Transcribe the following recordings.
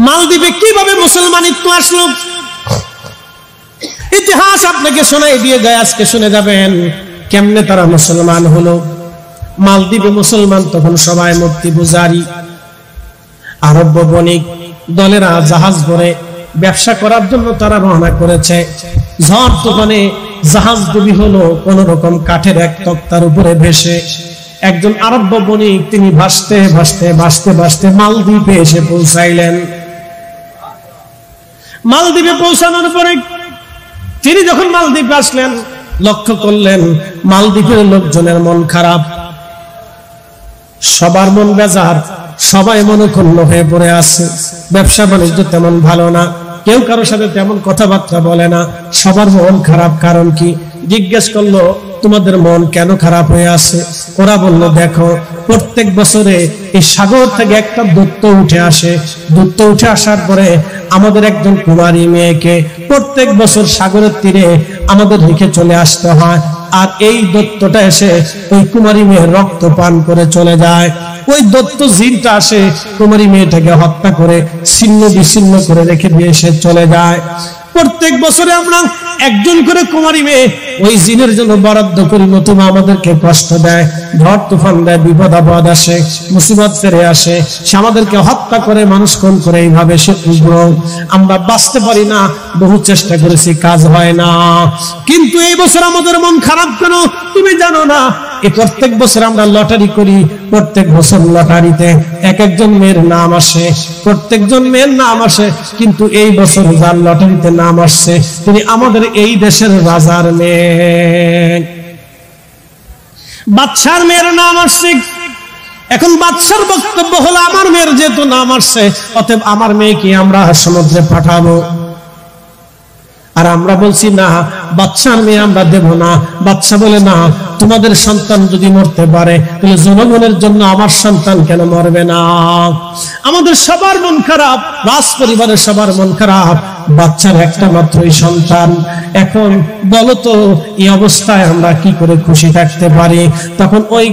মালদ্বীপে কিভাবে মুসলমানিত্ব আসলো ইতিহাস আপনাকে শোনাই দিয়ে যায়, আজকে শুনে যাবেন কেমনে তারা মুসলমান হলো। মালদ্বীপে মুসলমান তখন সবাই মূর্তি পূজারী। আরব বণিক দলেরা জাহাজ ভরে ব্যবসা করার জন্য তারা রওনা করেছে। ঝড় তুফানে জাহাজ ডুবি হলো কোন রকম কাঠের এক তক্তার উপরে ভেসে। একজন আরব বণিক তিনি ভাসতে ভাসতে ভাসতে ভাসতে মালদ্বীপে এসে পৌঁছাইলেন। মালদ্বীপে পৌঁছানোর পরে তিনি যখন মালদ্বীপে আসলেন, লক্ষ্য করলেন মালদ্বীপের লোকজনের মন খারাপ, সবার মন বেজার, সবাই মনক্ষুণ্ণ হয়ে পড়ে আছে। ব্যবসা বাণিজ্য তেমন ভালো না, কেউ কারোর সাথে তেমন কথাবার্তা বলে না, সবার মন খারাপ। কারণ কি? জিজ্ঞেস করলো তোমাদের মন কেন খারাপ হয়ে আছে? ওরা বলল দেখো, প্রত্যেক বছরে এই সাগর থেকে একটা দূত উঠে আসে। দূত উঠে আসার পরে আমাদের একজন কুমারী মেয়েকে প্রত্যেক বছর সাগরের তীরে আমাদের রেখে চলে আসতে হয়, আর এই দৈত্যটা এসে ওই কুমারী মেয়ের রক্ত পান করে চলে যায়। ওই দৈত্য জিনটা আসে কুমারী মেয়েটাকে হত্যা করে ছিন্ন বিচ্ছিন্ন করে রেখে দিয়ে সে চলে যায়। প্রত্যেক বছরে আমরা একজন করে কুমারী মেয়ে ওই জিনের জন্য বরাদ্দ করি, নতুবা আমাদেরকে কষ্ট দেয়, ঝড় তুফান দেয়, বিপদ আপদ আসে, মুসিবত ফিরে আসে, সে আমাদেরকে হত্যা করে, মানুষ খুন করে। এইভাবে সে উগ্র, আমরা বাঁচতে পারি না, বহু চেষ্টা করেছি, কাজ হয় না। কিন্তু এই বছর আমাদের মন খারাপ কেন তুমি জানো না? এই প্রত্যেক বছর আমরা লটারি করি, প্রত্যেক বছর লটারিতে এক একজন মেয়ের নাম আসে, প্রত্যেকজন মেয়ের নাম আসে, কিন্তু এই বছর যার লটারিতে নাম আসছে তিনি আমাদের এই দেশের রাজার মেয়ে, বাদশার মেয়ের নাম আসছে। এখন বাদশার বক্তব্য হলো আমার মেয়ের যেহেতু নাম আসছে, অতএব আমার মেয়েকে আমরা সমুদ্রে পাঠাবো। আর আমরা বলছি না, বাদশার মেয়ে আমরা দেব না। বাদশা বলে না, তোমাদের সন্তান যদি মরতে পারে তাহলে জনগণের জন্য আমার সন্তান কেন মরবে না? আমাদের সবার মন খারাপ, রাজ পরিবারের সবার মন খারাপ, বাচ্চার একটা মাত্রই সন্তান। এখন বলো তো এই অবস্থায় আমরা কি করে খুশি থাকতে পারি? তখন ওই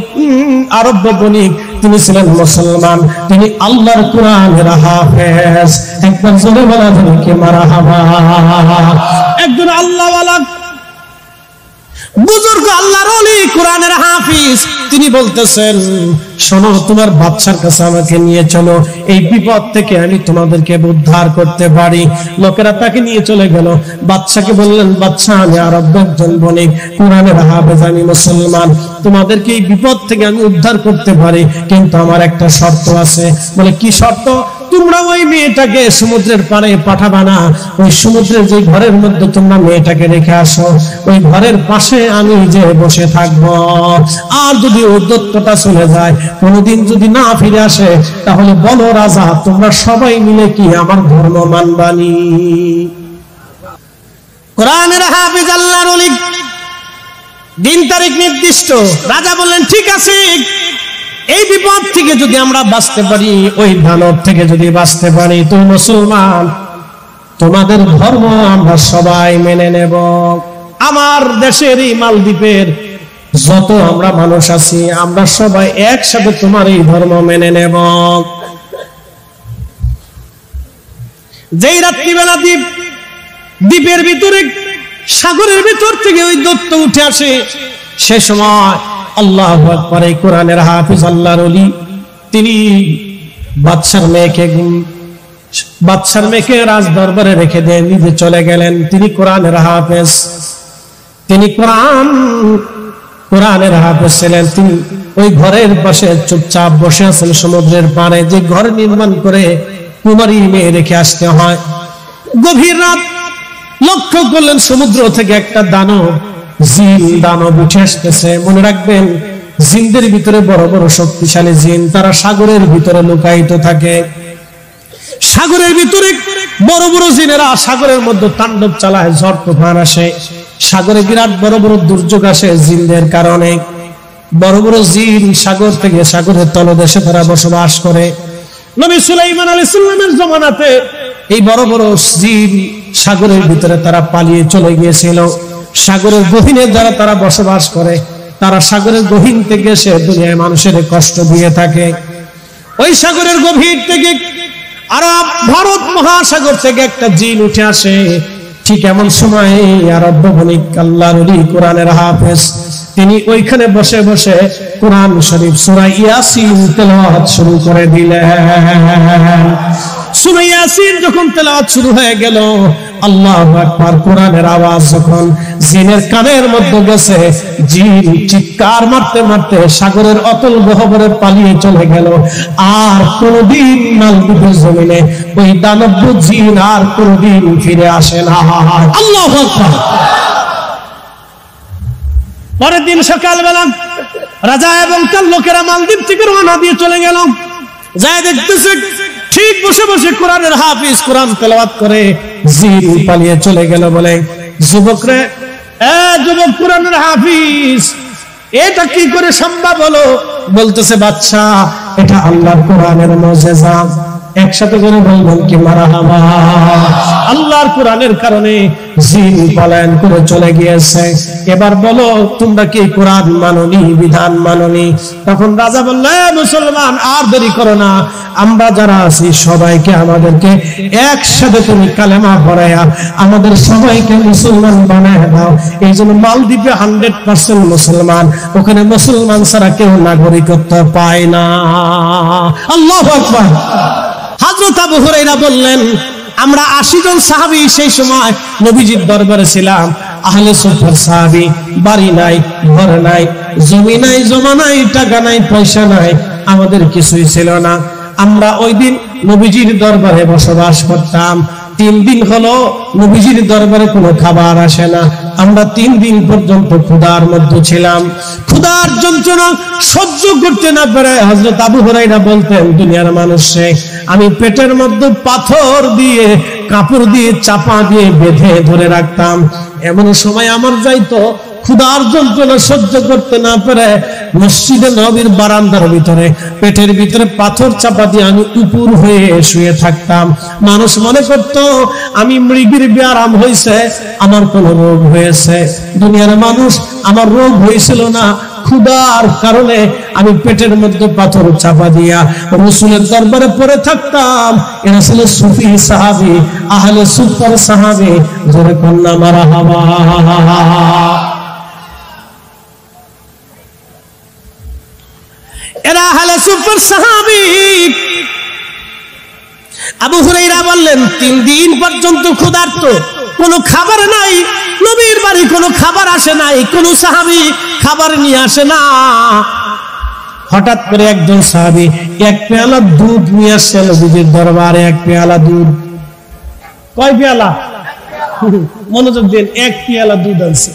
আরব বণিক তিনি ছিলেন মুসলমান, তিনি আল্লাহর কোরআনের হাফেজ। একবার জোরে বলা যাবে কি মারহাবা। একজন আল্লাহওয়ালা বুজুর্গ আল্লাহর ওলি, কোরআনের হাফিজ, তিনি বলতেছেন শোনো, তোমার বাদশার কাছে আমাকে নিয়ে চলো, এই বিপদ থেকে আমি তোমাদেরকে উদ্ধার করতে পারি। লোকেরা তাকে নিয়ে চলে গেল। বাদশাকে বললেন, বাদশা আমি আরব একজন বণিক, কোরআনের হাফেজ, আমি মুসলমান, তোমাদেরকে এই বিপদ থেকে আমি উদ্ধার করতে পারি, কিন্তু আমার একটা শর্ত আছে। বলে কি শর্ত? তোমরা ওই মেয়েটাকে সমুদ্রের পাড়ে পাঠাবা না, ওই সমুদ্রের যে ঘরের মধ্যে তোমরা মেয়েটাকে রেখে আসো, ওই ঘরের পাশে আমি যে বসে থাকবো। আর যদি ওই দৈত্যটা চলে যায়, কোনদিন যদি না ফিরে আসে, তাহলে বলো রাজা, তোমরা সবাই মিলে কি আমার ধর্ম মানবানি? কোরআনের হাফেজ আল্লাহর ওলি, দিন তারিখ নির্দিষ্ট। রাজা বললেন ঠিক আছে, এই বিপদ থেকে যদি আমরা বাঁচতে পারি, ওই দানব থেকে যদি বাঁচতে পারি, তুমি মুসলমান, তোমাদের ধর্ম আমরা সবাই মেনে নেব। আমার দেশের এই মালদ্বীপের যত আমরা মানুষ আছি, আমরা সবাই একসাথে তোমার এই ধর্ম মেনে নেব। যেই রাত্রিবেলা দ্বীপের ভিতরে, সাগরের ভিতর থেকে ওই দৈত্য উঠে আসে, সে সময় আল্লাহু আকবার, এই কোরআনের হাফেজ আল্লাহর ওলি তিনি বাদশার মেয়েকে রাজ দরবারে রেখে দিয়ে নিজে চলে গেলেন। তিনি কোরআনের হাফেজ, তিনি কোরআনের হাফেজ ছিলেন। তিনি ওই ঘরের পাশে চুপচাপ বসে আছেন সমুদ্রের পাড়ে, যে ঘর নির্মাণ করে কুমারী মেয়ে রেখে আসতে হয়। গভীর রাত, লক্ষ্য করলেন সমুদ্র থেকে একটা দানব উঠে আসতেছে। মনে রাখবেন, জিনদের ভিতরে বড় বড় শক্তিশালী জিন, তারা সাগরের ভিতরে লুকায়িত থাকে। সাগরের ভিতরে বড় বড় জিনেরা সাগরের মধ্যে তাণ্ডব চালায়, ঝড় তুফান আসে, সাগরে বিরাট বড় বড় দুর্যোগ আসে জিনদের কারণে। বড় বড় জিন সাগর থেকে, সাগরের তলদেশে তারা বসবাস করে। নবী সুলাইমান আলাইহিস সালামের জামানাতে এই বড় বড় জিন সাগরের ভিতরে তারা পালিয়ে চলে গিয়েছিল। সাগরের গহীনে যারা তারা বসবাস করে, তারা সাগরের গহীন থেকে সে দুনিয়ায় মানুষের কষ্ট দিয়ে থাকে। ওই সাগরের গভীর থেকে আরব ভারত মহাসাগর থেকে একটা জিন উঠে আসে। ঠিক এমন সময় আরব বণিক আল্লাহর ওলি কোরআনের হাফেজ তিনি ওইখানে বসে বসে কোরআন শরীফ সূরা ইয়াসিন তেলাওয়াত শুরু করে দিলেন। সূরা ইয়াসিন যখন তেলাওয়াত শুরু হয়ে গেল, আল্লাহু আকবার, কোরআনের আওয়াজ যখন জিনের কানের মধ্যে গেছে, জিন চিৎকার মারতে মারতে সাগরের অতল গহ্বরে পালিয়ে চলে গেল। আর কোনদিন মালদ্বীপের জমিনে ওই দানব জিন আর কোনদিন ফিরে আসে না। আল্লাহু আকবার। পরের দিন সকালবেলা রাজা এবং তার লোকেরা মালদ্বীপ থেকে রওনা দিয়ে চলে গেল। যায় দেখতেছে ঠিক বসে বসে কোরআনের হাফিজ কোরআন তেলাওয়াত করে জিন পালিয়ে চলে গেল। বলে, যুবকরে, যুবক কোরআনের হাফিজ, এটা কি করে সম্ভব হলো? বলতেছে, বাদশা, এটা আল্লাহর কোরআনের মুজিজা। একসাথে করে বলবেন কি মারহাবা। আল্লাহর কোরআনের কারণে জিন পলায়ন করে চলে গিয়েছে। এবার বলো, তোমরা কি কোরআন মাননি, বিধান মাননি? তখন রাজা বলল, মুসলমান, আর দেরি করো না, আমরা যারা আছি সবাইকে আমাদেরকে একসাথে তুমি কালেমা পড়ায়া আমাদের সবাইকে মুসলমান বানায় দাও। এই জন্য মালদ্বীপে 100% মুসলমান, ওখানে মুসলমান ছাড়া কেউ নাগরিকত্ব পায় না। আল্লাহু আকবার। হযরত আবু হুরায়রা বললেন, আমরা 80 জন সাহাবী সেই সময় নবীজির দরবারে ছিলাম। আহলে সুফার সাহাবী, বাড়ি নাই, ঘর নাই, জমি নাই, জমা নাই, টাকা নাই, পয়সা নাই, আমাদের কিছুই ছিল না। আমরা ওই দিন নবীজির দরবারে বসবাস করতাম। 3 দিন হলো নবীজির দরবারে কোনো খাবার আসে না। আমরা 3 দিন পর্যন্ত ক্ষুধার মধ্যে ছিলাম। ক্ষুধার যন্ত্রণা সহ্য করতে না পেরে হযরত আবু হুরায়রা বলতেন, দুনিয়ার মানুষে আমি পেটের মধ্যে পাথর দিয়ে, কাপড় দিয়ে চাপা দিয়ে বেঁধে ধরে রাখতাম। এমন সময় আমার যাইতো ক্ষুধার যন্ত্রণা সহ্য করতে না পেরে মসজিদে নববীর বারান্দার ভিতরে পেটের ভিতরে পাথর চাপা দিয়ে আমি উপর হয়ে শুয়ে থাকতাম। মানুষ মনে করত আমি মৃগীর ব্যারাম হয়েছে, আমার কোন রোগ হয়েছে। দুনিয়ার মানুষ, আমার রোগ হয়েছিল না, ক্ষুধার কারণে আমি পেটের মধ্যে পাথর চাপা দিয়া রাসূলের দরবারে পড়ে থাকতাম। এরা ছিল সুফি সাহাবী, আহলে সুফার সাহাবী। জোরে কন্না মারহাবা। এরা আহলে সুফার সাহাবী। আবু হুরায়রা বললেন, 3 দিন পর্যন্ত ক্ষুধার্ত, কোনো খাবার নাই, নবীর বাড়ি কোনো খাবার আসে নাই, কোন সাহাবী খাবার নিয়ে আসে না। হঠাৎ করে একজন সাহাবী 1 পেয়ালা দুধ নিয়ে আসছে নবীজির দরবারে। 1 পেয়ালা দুধ। কয় পেয়ালা? মনোযোগ দিন, 1 পেয়ালা দুধ আনছে।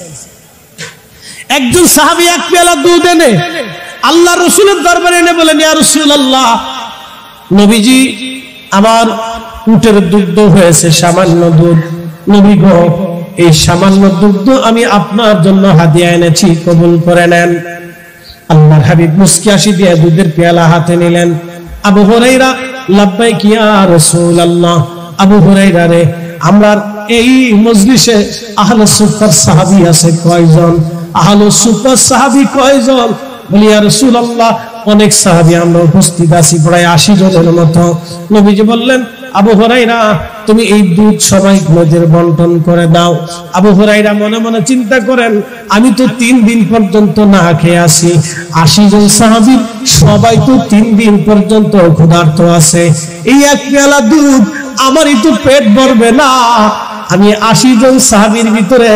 একজন সাহাবী 1 পেয়ালা দুধ এনে আল্লাহ রাসূলের দরবারে এনে বলেন, ইয়া রাসূলুল্লাহ, নবীজি, আমার উটের দুগ্ধ হয়েছে, সামান্য দুধ, নবী গো, এই সামান্য দুগ্ধ আমি আপনার জন্য হাদিয়া এনেছি, কবুল করে নেন। আল্লাহর হাবিব মুস্কি হাসি দিয়ে দুধের পেয়ালা হাতে নিলেন। আবু হুরায়রা, লাব্বাইক ইয়া রাসূলুল্লাহ। আবু হুরায়রা রে, আমরা এই মজলিসে আহলে সুফার সাহাবী আছে কয়জন? আহলে সুফার সাহাবী কয়জন? বলি, ইয়া রাসূলুল্লাহ, অনেক সাহাবী আমরা উপস্থিত আছি, প্রায় 80 জনের মতো। নবীজি বললেন, আবু হুরায়রা, তুমি এই দুধ সবাই নদীর বন্টন করে দাও। আবু হুরায়রা মনে মনে চিন্তা করেন, আমি তো 3 দিন পর্যন্ত না খেয়ে আছি, 80 জন সাহাবী সবাই তো 3 দিন পর্যন্ত ক্ষুধার্ত আছে, এই 1 পেয়ালা দুধ আমারই তো পেট ভরবে না। আমি 80 জন সাহাবীর ভিতরে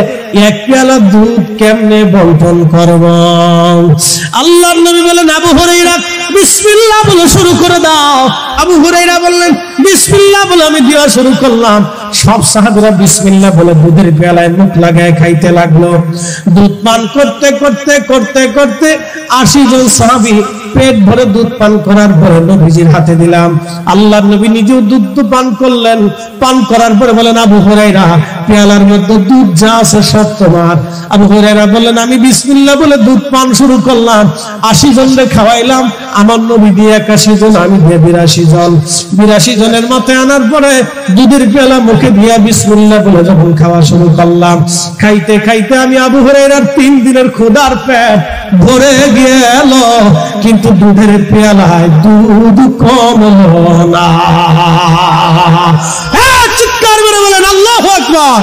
1 পেয়ালা দুধ কেমনে বন্টন করব? আল্লাহর নবী বলেন, আবু হুরায়রা, বিসমিল্লাহ বলে শুরু করে দাও। আবু হুরায়রা বললেন, বিসমিল্লাহ বলে আমি দেওয়া শুরু করলাম। সব সাহাবীরা বিসমিল্লাহ বলে দুধের পেয়ালায় মুখ লাগায় খাইতে লাগলো। দুধ পান করতে করতে করতে করতে 80 জন সাহাবী পেট ভরে দুধ পান করার পরে নবীজির হাতে দিলাম। আল্লাহর নবী নিজেও দুধ পান করলেন। পান করার পরে বলেন, আবু হুরায়রা, পেয়ালার মধ্যে দুধ যা আছে সব তোমার। আবু হুরায়রা বললেন, আমি বিসমিল্লাহ বলে দুধ পান শুরু করলাম, 80 জনকে খাওয়াইলাম। আমার নবী দিয়ে 81 জন, আমি দিয়ে 82 জন। 82 জনের মাথায় আনার পরে দুধের পেয়ালা মুখে মুখে দিয়া বিসমিল্লাহ বলে যখন খাওয়া শুরু করলাম, খাইতে খাইতে আমি আবু হুরায়রার 3 দিনের ক্ষুধার পেট ভরে গেল, কিন্তু দুধের পেয়ালায় দুধ কমলো না। চিৎকার করে বলেন আল্লাহু আকবার।